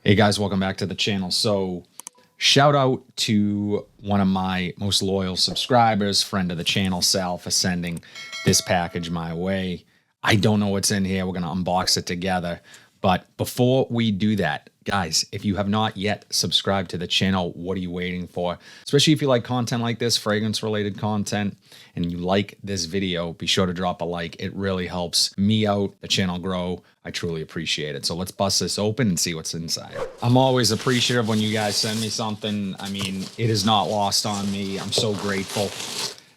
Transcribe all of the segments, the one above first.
Hey guys, welcome back to the channel. So shout out to one of my most loyal subscribers, friend of the channel, Sal, for sending this package my way. I don't know what's in here. We're going to unbox it together. But before we do that, guys, if you have not yet subscribed to the channel, what are you waiting for? Especially if you like content like this, fragrance-related content, and you like this video, be sure to drop a like. It really helps me out, the channel grow. I truly appreciate it. So let's bust this open and see what's inside. I'm always appreciative when you guys send me something. I mean, it is not lost on me. I'm so grateful.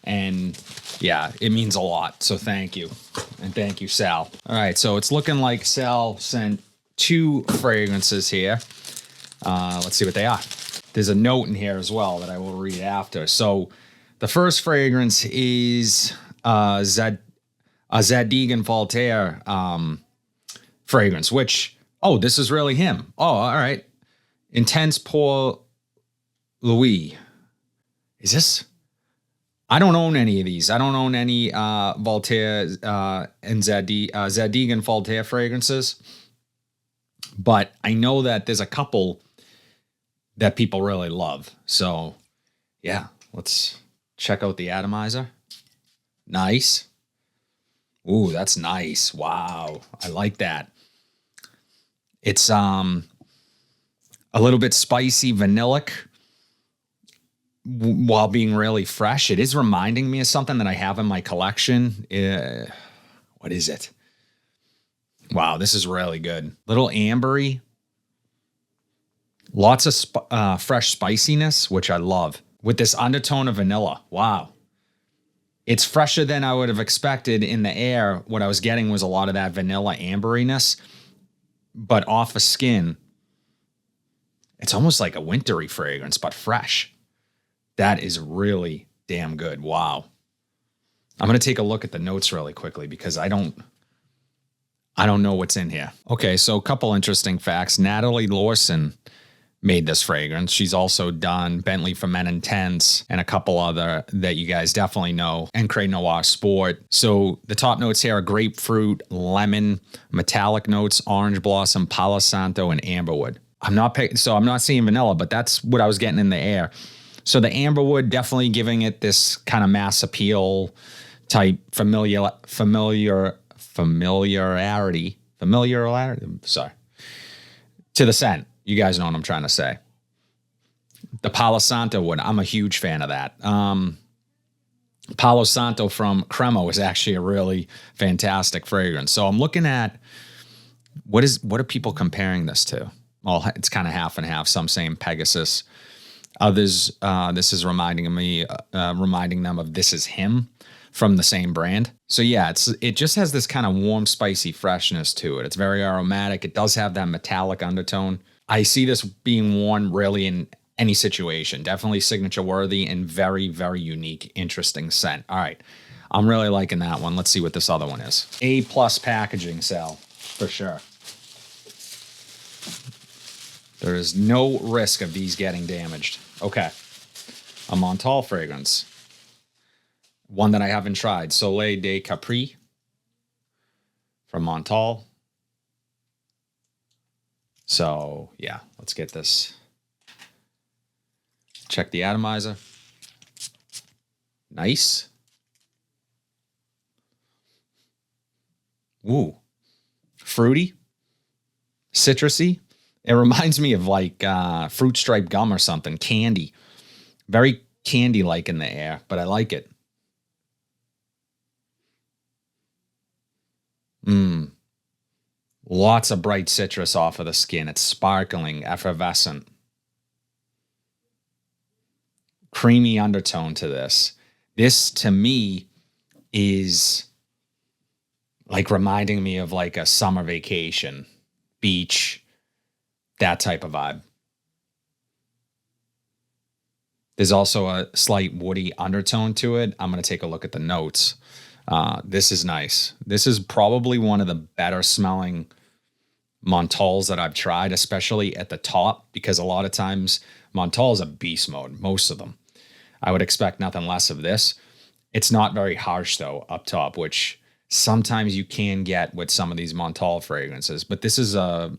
And yeah, it means a lot. So thank you. And thank you, Sal. All right, so it's looking like Sal sent two fragrances here. Let's see what they are. There's a note in here as well that I will read after. So the first fragrance is Zadig Voltaire fragrance, which, oh, this is really him. Oh, all right. Intense Pour Louis. Is this? I don't own any of these. I don't own any Voltaire and Zadig and Voltaire fragrances. But I know that there's a couple that people really love. So, yeah, let's check out the atomizer. Nice. Ooh, that's nice. Wow, I like that. It's a little bit spicy, vanillic, while being really fresh. It is reminding me of something that I have in my collection. What is it? Wow, this is really good. Little ambery. Lots of fresh spiciness, which I love. With this undertone of vanilla. Wow. It's fresher than I would have expected in the air. What I was getting was a lot of that vanilla amberiness. But off of skin, it's almost like a wintry fragrance, but fresh. That is really damn good. Wow. I'm going to take a look at the notes really quickly because I don't know what's in here. Okay, so a couple interesting facts. Natalie Lawson made this fragrance. She's also done Bentley for Men Intense and a couple other that you guys definitely know, and Cray Noir Sport. So the top notes here are grapefruit, lemon, metallic notes, orange blossom, Palo Santo, and amberwood. I'm not seeing vanilla, but that's what I was getting in the air. So the amberwood definitely giving it this kind of mass appeal type familiarity, sorry, to the scent. You guys know what I'm trying to say. The Palo Santo wood, I'm a huge fan of that. Palo Santo from Cremo is actually a really fantastic fragrance. So I'm looking at what are people comparing this to? Well, it's kind of half and half. Some saying Pegasus. Others, this is reminding them of This Is Him from the same brand. So yeah, it just has this kind of warm, spicy freshness to it. It's very aromatic. It does have that metallic undertone. I see this being worn really in any situation. Definitely signature worthy and very, very unique, interesting scent. All right, I'm really liking that one. Let's see what this other one is. A+ packaging, Sal, for sure. There is no risk of these getting damaged. Okay, a Montale fragrance. One that I haven't tried, Soleil de Capri from Montale. So yeah, let's get this. Check the atomizer. Nice. Ooh, fruity, citrusy. It reminds me of like fruit stripe gum or something, candy. Very candy-like in the air, but I like it. Lots of bright citrus off of the skin. It's sparkling, effervescent. Creamy undertone to this. This, to me, is like reminding me of like a summer vacation, beach, that type of vibe. There's also a slight woody undertone to it. I'm going to take a look at the notes. This is nice. This is probably one of the better smelling Montales that I've tried, especially at the top, because a lot of times Montale is a beast mode, most of them. I would expect nothing less of this. It's not very harsh though up top, which sometimes you can get with some of these Montale fragrances, but this is a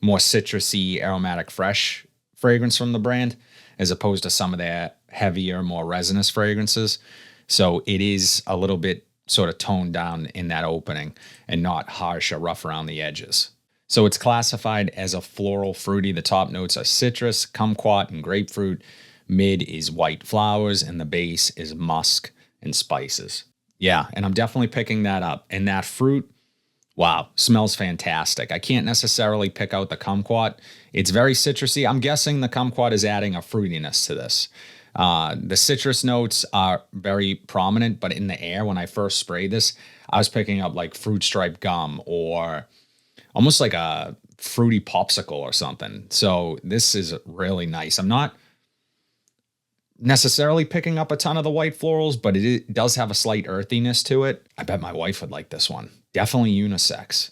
more citrusy, aromatic, fresh fragrance from the brand, as opposed to some of their heavier, more resinous fragrances. So it is a little bit sort of toned down in that opening and not harsh or rough around the edges. So it's classified as a floral fruity. The top notes are citrus, kumquat, and grapefruit. Mid is white flowers, and the base is musk and spices. Yeah, and I'm definitely picking that up. And that fruit, wow, smells fantastic. I can't necessarily pick out the kumquat. It's very citrusy. I'm guessing the kumquat is adding a fruitiness to this. The citrus notes are very prominent, but in the air, when I first sprayed this, I was picking up like fruit stripe gum or almost like a fruity popsicle or something. So this is really nice. I'm not necessarily picking up a ton of the white florals, but it does have a slight earthiness to it. I bet my wife would like this one. Definitely unisex.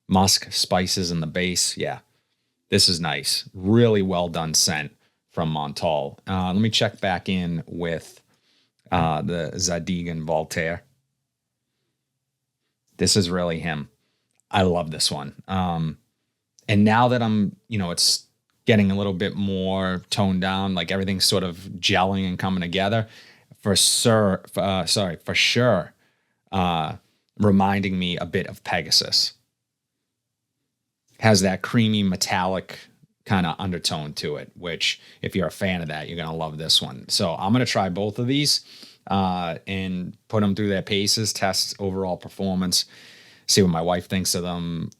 Musk, spices in the base. Yeah, this is nice. Really well done scent from Montale. Let me check back in with the Zadig Voltaire. This is really him. I love this one. And now that it's getting a little bit more toned down, like everything's sort of gelling and coming together, for sure, reminding me a bit of Pegasus. Has that creamy metallic kind of undertone to it, which if you're a fan of that, you're going to love this one. So I'm going to try both of these and put them through their paces, test overall performance, see what my wife thinks of them.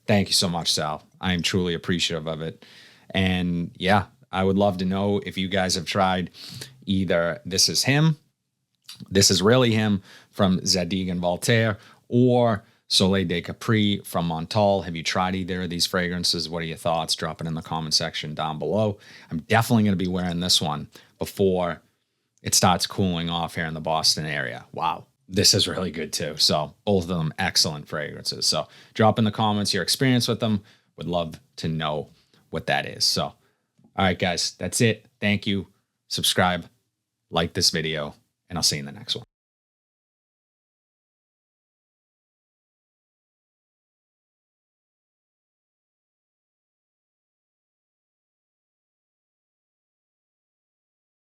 Thank you so much, Sal. I am truly appreciative of it. And yeah, I would love to know if you guys have tried either This Is Him, This Is Really Him from Zadig and Voltaire, or Soleil de Capri from Montale. Have you tried either of these fragrances? What are your thoughts? Drop it in the comment section down below. I'm definitely going to be wearing this one before it starts cooling off here in the Boston area. Wow. This is really good too. So both of them excellent fragrances. So drop in the comments your experience with them. Would love to know what that is. So, all right, guys, that's it. Thank you. Subscribe, like this video, and I'll see you in the next one.